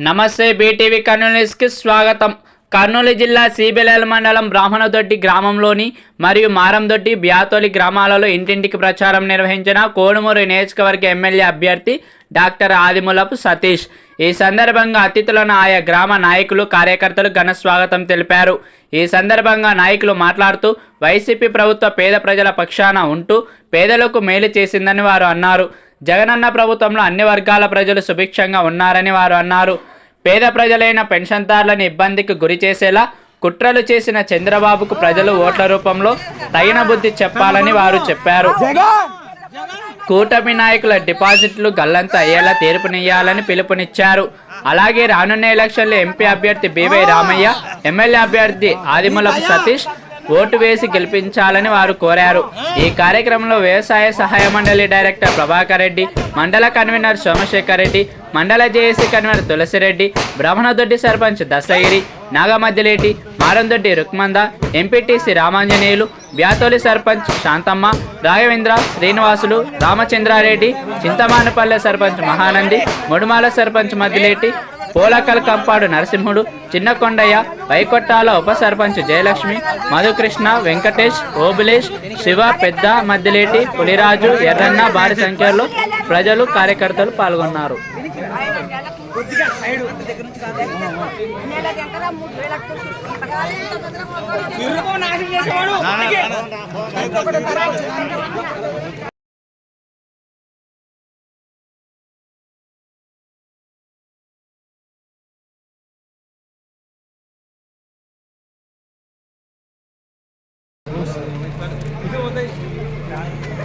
నమస్తే బీటీవీ కర్నూలు న్యూస్కి స్వాగతం. కర్నూలు జిల్లా సిబిఎల్ మండలం బ్రాహ్మణదొడ్డి గ్రామంలోని మరియు మారందొడ్డి బ్యాతోలి గ్రామాలలో ఇంటింటికి ప్రచారం నిర్వహించిన కోడుమూరు నియోజకవర్గ ఎమ్మెల్యే అభ్యర్థి డాక్టర్ ఆదిమూలపు సతీష్. ఈ సందర్భంగా అతిథులను ఆయా గ్రామ నాయకులు కార్యకర్తలు ఘన స్వాగతం తెలిపారు. ఈ సందర్భంగా నాయకులు మాట్లాడుతూ వైసీపీ ప్రభుత్వ పేద ప్రజల పక్షాన ఉంటూ పేదలకు మేలు చేసిందని వారు అన్నారు. జగనన్న ప్రభుత్వంలో అన్ని వర్గాల ప్రజలు సుభిక్షంగా ఉన్నారని వారు అన్నారు. పేద ప్రజలైన పెన్షన్దారులను ఇబ్బందికి గురి చేసేలా కుట్రలు చేసిన చంద్రబాబుకు ప్రజలు ఓట్ల రూపంలో తగిన బుద్ధి చెప్పాలని వారు చెప్పారు. కూటమి నాయకుల డిపాజిట్లు గల్లంత అయ్యేలా తీర్పునియ్యాలని పిలుపునిచ్చారు. అలాగే రానున్న ఎలక్షన్లో ఎంపీ అభ్యర్థి బివై రామయ్య, ఎమ్మెల్యే అభ్యర్థి ఆదిమూలపు సతీష్ ఓటు వేసి గెలిపించాలని వారు కోరారు. ఈ కార్యక్రమంలో వ్యవసాయ సహాయ మండలి డైరెక్టర్ ప్రభాకర్ రెడ్డి, మండల convener Somasekhar Reddy, mandal JAC convener Tulasireddy, Brahmanadoddi sarpanch Dasagiri, Nagamaddileti, Marandoddi Rukmanda, MPTC Ramanjaneyulu, Byatoli sarpanch Santhamma, Raghavendra, Srinivasulu, Ramachandrareddy, Chintamanapalle sarpanch Mahanandi, Mudumala sarpanch Maddileti, Polakal Kampadu Narasimhudu, Chinnakondaiah, వైకొట్టాల ఉప సర్పంచ్ జయలక్ష్మి, మధుకృష్ణ, వెంకటేష్, ఓబులేష్, శివ, పెద్ద మద్దిలేటి, పులిరాజు, ఎర్రన్న భారీ సంఖ్యలో ప్రజలు కార్యకర్తలు పాల్గొన్నారు.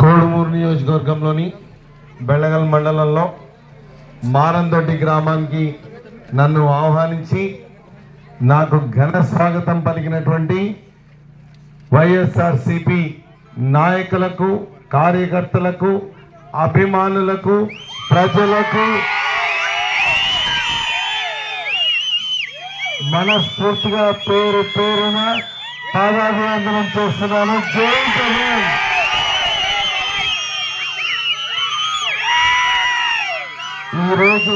కోడుమూరు నియోజకవర్గంలోని బెళగల్ మండలంలో మారందొడ్డి గ్రామానికి నన్ను ఆహ్వానించి నాకు ఘన స్వాగతం పలికినటువంటి వైఎస్ఆర్సిపి నాయకులకు, కార్యకర్తలకు, అభిమానులకు, ప్రజలకు మనస్ఫూర్తిగా పేరు పేరున పాదాభివందనం చేస్తున్నాను. జై జగన్. ఈరోజు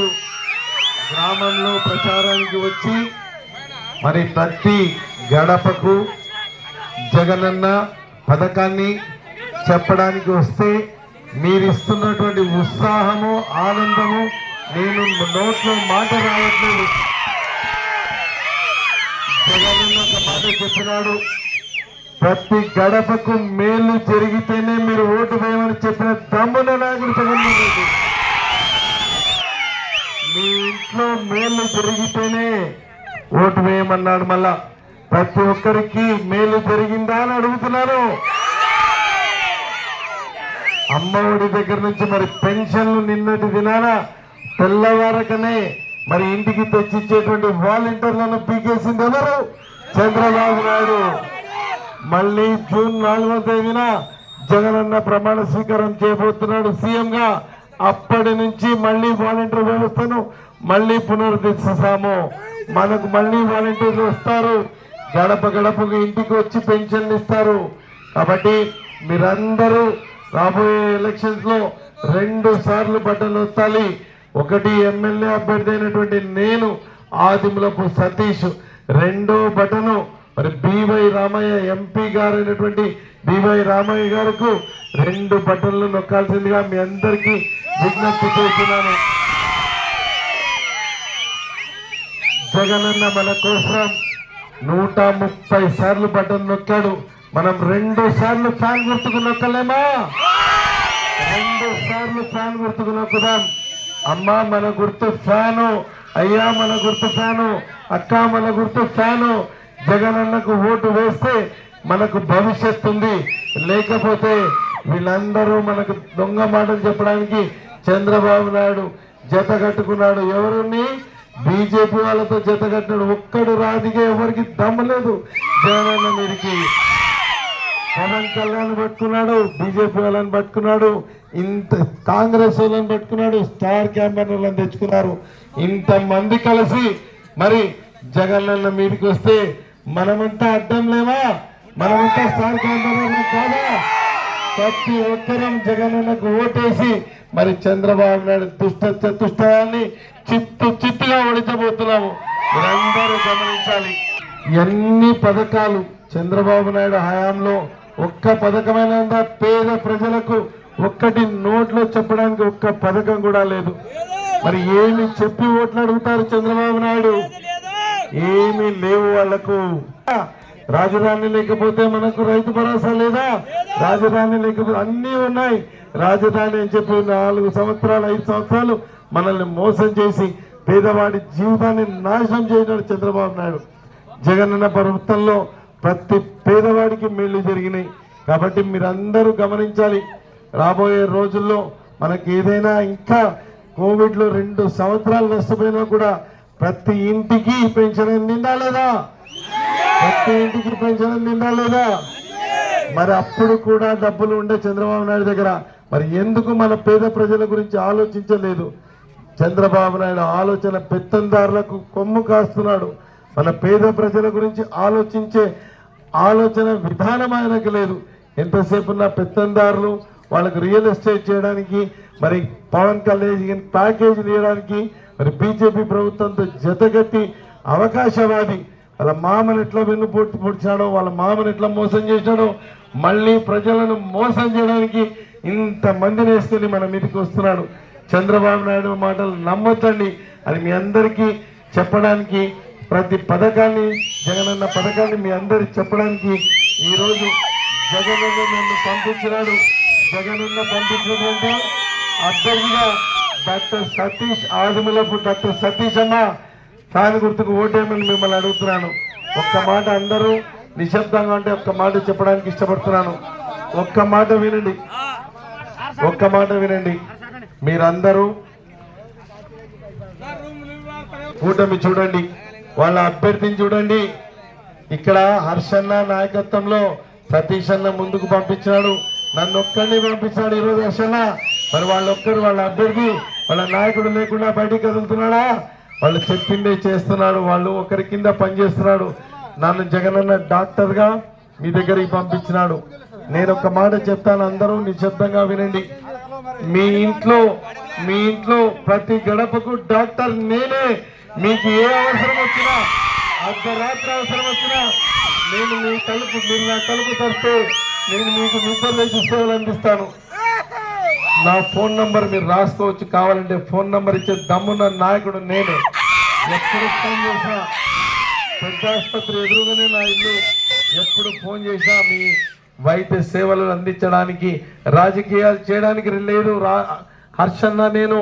గ్రామంలో ప్రచారానికి వచ్చి మరి ప్రతి గడపకు జగనన్న పథకాన్ని చెప్పడానికి వస్తే మీరు ఇస్తున్నటువంటి ఉత్సాహము, ఆనందము నేను నోట్లో మాట రావట్లేదు. జగనన్న ఒక మాట చెప్పినాడు, ప్రతి గడపకు మేలు జరిగితేనే మీరు ఓటు వేయమని చెప్పిన దమ్మున నాయకుడు జగన్మోహన్ రెడ్డి. మీ ఇంట్లో మేలు జరిగితేనే ఓటు వేయమన్నాడు. మళ్ళా ప్రతి ఒక్కరికి మేలు జరిగిందా అని అడుగుతున్నారు. అమ్మఒడి దగ్గర నుంచి మరి పెన్షన్లు నిన్నటి దినాన తెల్లవారకనే మరి ఇంటికి తెచ్చిచ్చేటువంటి వాలంటీర్లను పీకేసింది ఎవరు? చంద్రబాబు నాయుడు. మళ్ళీ జూన్ 4వ తేదీన జగనన్న ప్రమాణ స్వీకారం చేయబోతున్నాడు సీఎంగా. అప్పటి నుంచి మళ్ళీ వాలంటీర్ వ్యవస్థను మళ్ళీ పునరుద్ధరిస్తాము. మనకు మళ్ళీ వాలంటీర్లు వస్తారు, గడప గడపకు ఇంటికి వచ్చి పెన్షన్లు ఇస్తారు. కాబట్టి మీరందరూ రాబోయే ఎలక్షన్స్ లో 2 సార్లు బటన్ నొత్తాలి. ఒకటి ఎమ్మెల్యే అభ్యర్థి అయినటువంటి నేను ఆదిమూలపు సతీష్, 2వ బటను మరి బివై రామయ్య ఎంపీ గారు అయినటువంటి బివై రామయ్య గారికి 2 బటన్లు నొక్కాల్సిందిగా మీ అందరికీ విజ్ఞప్తి చేస్తున్నాను. జగనన్న మన కోసం 130 సార్లు బటన్ నొక్కాడు. మనం 2 సార్లు ఫ్యాన్ గుర్తుకు నొక్కలేమా? 2 సార్లు ఫ్యాన్ గుర్తుకు నొక్కుదాం. అమ్మా మన గుర్తు ఫ్యాను, అయ్యా మన గుర్తు ఫ్యాను, అక్క మన గుర్తు ఫ్యాను. జగనన్నకు ఓటు వేస్తే మనకు భవిష్యత్తు ఉంది. లేకపోతే వీళ్ళందరూ మనకు దొంగ మాటలు చెప్పడానికి చంద్రబాబు నాయుడు జత కట్టుకున్నాడు. ఎవరిని? బీజేపీ వాళ్ళతో జత కట్టినాడు. ఒక్కడు రాదిగా ఎవరికి దమ్ము లేదు జగనన్న మీరికి. పవన్ కళ్యాణ్ పట్టుకున్నాడు, బీజేపీ వాళ్ళని పట్టుకున్నాడు, ఇంత కాంగ్రెస్ వాళ్ళని పట్టుకున్నాడు, స్టార్ క్యాంపెయినర్లను తెచ్చుకున్నారు. ఇంతమంది కలిసి మరి జగనన్న మీదకి వస్తే మనమంతా అడ్డం లేవా? మనమంతా స్టార్ క్యాంపెయినర్లు కాదా? ప్రతి ఒక్కరం జగనన్నకు ఓటేసి మరి చంద్రబాబు నాయుడు దుష్ట చతుష్టయాన్ని చిత్తుగా ఓడించబోతున్నాము. మీరందరూ గమనించాలి. ఎన్ని పథకాలు చంద్రబాబు నాయుడు హయాంలో ఒక్క పథకమైన ఉందా? పేద ప్రజలకు ఒక్కటి నోట్లో చెప్పడానికి ఒక్క పథకం కూడా లేదు. మరి ఏమి చెప్పి ఓట్లు అడుగుతారు చంద్రబాబు నాయుడు? ఏమీ లేవు వాళ్లకు. రాజధాని లేకపోతే మనకు రైతు భరోసా లేదా? రాజధాని లేకపోతే అన్నీ ఉన్నాయి. రాజధాని అని చెప్పి 4 సంవత్సరాలు 5 సంవత్సరాలు మనల్ని మోసం చేసి పేదవాడి జీవితాన్ని నాశనం చేసినాడు చంద్రబాబు నాయుడు. జగనన్న ప్రభుత్వంలో ప్రతి పేదవాడికి మేళ్లు జరిగినాయి. కాబట్టి మీరందరూ గమనించాలి. రాబోయే రోజుల్లో మనకి ఏదైనా ఇంకా కోవిడ్లో 2 సంవత్సరాలు నష్టపోయినా కూడా ప్రతి ఇంటికి పెన్షన్ అందిందా లేదా? ప్రతి ఇంటికి పెన్షన్ అందిందా లేదా? మరి అప్పుడు కూడా డబ్బులు ఉండే చంద్రబాబు నాయుడు దగ్గర మరి ఎందుకు మన పేద ప్రజల గురించి ఆలోచించలేదు? చంద్రబాబు నాయుడు ఆలోచన పెత్తందారులకు కొమ్ము కాస్తున్నాడు. మన పేద ప్రజల గురించి ఆలోచించే ఆలోచన విధానం ఆయనకు లేదు. ఎంతసేపు ఉన్న పెత్తందారులు వాళ్ళకు రియల్ ఎస్టేట్ చేయడానికి, మరి పవన్ కళ్యాణ్ ప్యాకేజీలు ఇవ్వడానికి, మరి బీజేపీ ప్రభుత్వంతో జతగట్టి అవకాశవాది వాళ్ళ మామను ఎట్లా వెన్నుపోటు పొడిచాడో, వాళ్ళ మామను ఎట్లా మోసం చేశాడో, మళ్ళీ ప్రజలను మోసం చేయడానికి ఇంతమందిని వేసుకుని మన మీదకి వస్తున్నాడు. చంద్రబాబు నాయుడు మాటలు నమ్మొద్దండి అని మీ అందరికీ చెప్పడానికి, ప్రతి పథకాన్ని జగనన్న పథకాన్ని మీ అందరికి చెప్పడానికి ఈరోజు జగనన్న నన్ను పంపించినాడు. జగనన్న పంపించినటువంటి అభ్యర్థిగా డాక్టర్ సతీష్ ఆదిమూలపు డాక్టర్ సతీష్ అన్న ఫ్యాన్ గుర్తుకు ఓటేమని మిమ్మల్ని అడుగుతున్నాను. ఒక్క మాట అందరూ నిశ్శబ్దంగా అంటే ఒక్క మాట చెప్పడానికి ఇష్టపడుతున్నాను. ఒక్క మాట వినండి, ఒక్క మాట వినండి. మీరందరూ కూటమి చూడండి, వాళ్ళ అభ్యర్థిని చూడండి. ఇక్కడ హర్షన్న నాయకత్వంలో సతీష్ అన్న ముందుకు పంపించాడు, నన్ను ఒక్కడిని పంపించాడు ఈరోజు హర్షన్న. మరి వాళ్ళొక్కరు వాళ్ళ అభ్యర్థి వాళ్ళ నాయకుడు లేకుండా బయటికి కదులుతున్నాడా? వాళ్ళు చెప్పిందే చేస్తున్నాడు. వాళ్ళు ఒకరి కింద పనిచేస్తున్నాడు. నన్ను జగనన్న డాక్టర్గా మీ దగ్గరికి పంపించినాడు. నేను ఒక మాట చెప్తాను, అందరూ నిశ్శబ్దంగా వినండి. మీ ఇంట్లో ప్రతి గడపకు డాక్టర్ నేనే. మీకు ఏ అవసరం వచ్చినా, అర్ధరాత్రి అవసరం వచ్చినా నేను మీ మీరు నా తలుపు తడితే నేను మీకు నిద్ర లేచి సేవలు అందిస్తాను. నా ఫోన్ నంబర్ మీరు రాసుకోవచ్చు, కావాలంటే ఫోన్ నంబర్ ఇచ్చే దమ్మున్న నాయకుడు నేనే. ఎప్పుడు ఫోన్ చేసినా, పెద్ద ఆసుపత్రి ఎదురుగానే నా ఇల్లు, ఎప్పుడు ఫోన్ చేసినా మీ వైద్య సేవలు అందించడానికి, రాజకీయాలు చేయడానికి లేదు. హర్షన్న నేను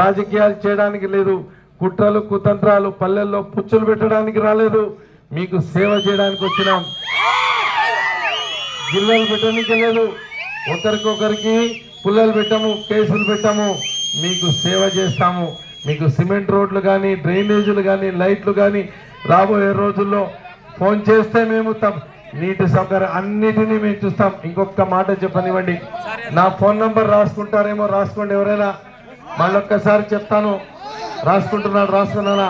రాజకీయాలు చేయడానికి లేదు, కుట్రలు కుతంత్రాలు పల్లెల్లో పుచ్చులు పెట్టడానికి రాలేదు, మీకు సేవ చేయడానికి వచ్చినాం. జిల్లలు పెట్టడానికి లేదు, ఒకరికొకరికి పుల్లలు పెట్టాము, కేసులు పెట్టాము, మీకు సేవ చేస్తాము. మీకు సిమెంట్ రోడ్లు కానీ, డ్రైనేజీలు కానీ, లైట్లు కానీ రాబోయే రోజుల్లో ఫోన్ చేస్తే మేము నీటి సౌకర్యం అన్నిటినీ మేము చూస్తాం. ఇంకొక మాట చెప్పనివ్వండి, నా ఫోన్ నంబర్ రాసుకుంటారేమో, రాసుకోండి ఎవరైనా. మళ్ళొక్కసారి చెప్తాను, రాసుకున్నానా?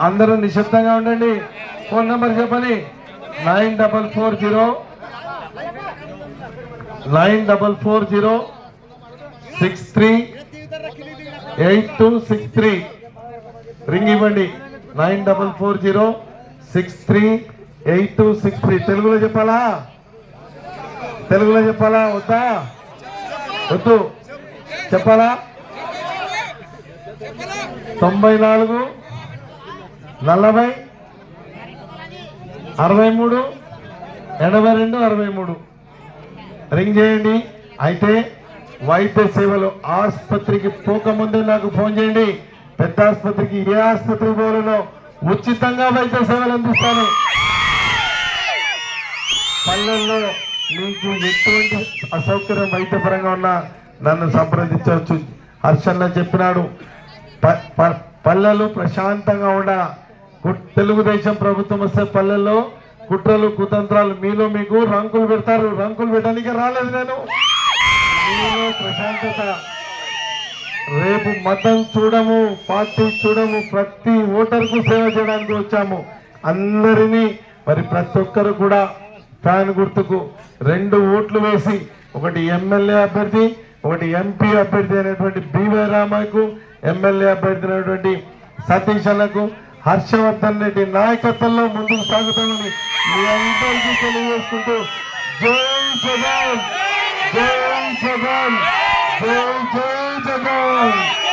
అందరూ నిశ్శబ్దంగా ఉండండి. ఫోన్ నంబర్ చెప్పని 9440638263 రింగ్ ఇవ్వండి. 9440638263. తెలుగులో చెప్పాలా వద్దా? వద్దు చెప్పాలా? 94 40 63 82 63 రింగ్ చేయండి. అయితే వైద్య సేవలు ఆసుపత్రికి పోకముందే నాకు ఫోన్ చేయండి. పెద్ద ఆసుపత్రికి ఏ ఆసుపత్రికి పోవాలో ఉచితంగా వైద్య సేవలు అందిస్తాను. పల్లెల్లో మీకు ఎటువంటి అసౌకర్యం వైద్యపరంగా ఉన్నా నన్ను సంప్రదించవచ్చు. హర్షన్న చెప్పినాడు, పల్లెలు ప్రశాంతంగా ఉండాల. తెలుగుదేశం ప్రభుత్వం వస్తే పల్లెల్లో కుట్రలు కుతంత్రాలు, మీలో మీకు రంకులు పెడతారు. రంకులు పెట్టడానికి రాలేదు నేను. మీలో ప్రశాంతత. రేపు మతం చూడము, పార్టీ చూడము, ప్రతి ఓటర్కు సేవ చేయడానికి వచ్చాము. అందరినీ మరి ప్రతి ఒక్కరు కూడా ఫ్యాన్ గుర్తుకు 2 ఓట్లు వేసి, ఒకటి ఎమ్మెల్యే అభ్యర్థి, ఒకటి ఎంపీ అభ్యర్థి అయినటువంటి బివై రామయ్యకు, ఎమ్మెల్యే అభ్యర్థి అయినటువంటి సతీష్ అన్నకు, హర్షవర్ధన్ రెడ్డి నాయకత్వంలో ముందుకు సాగుతామని మీ అందరికీ తెలియజేసుకుంటూ జై జగన్, జై జగన్, జై జై జగన్.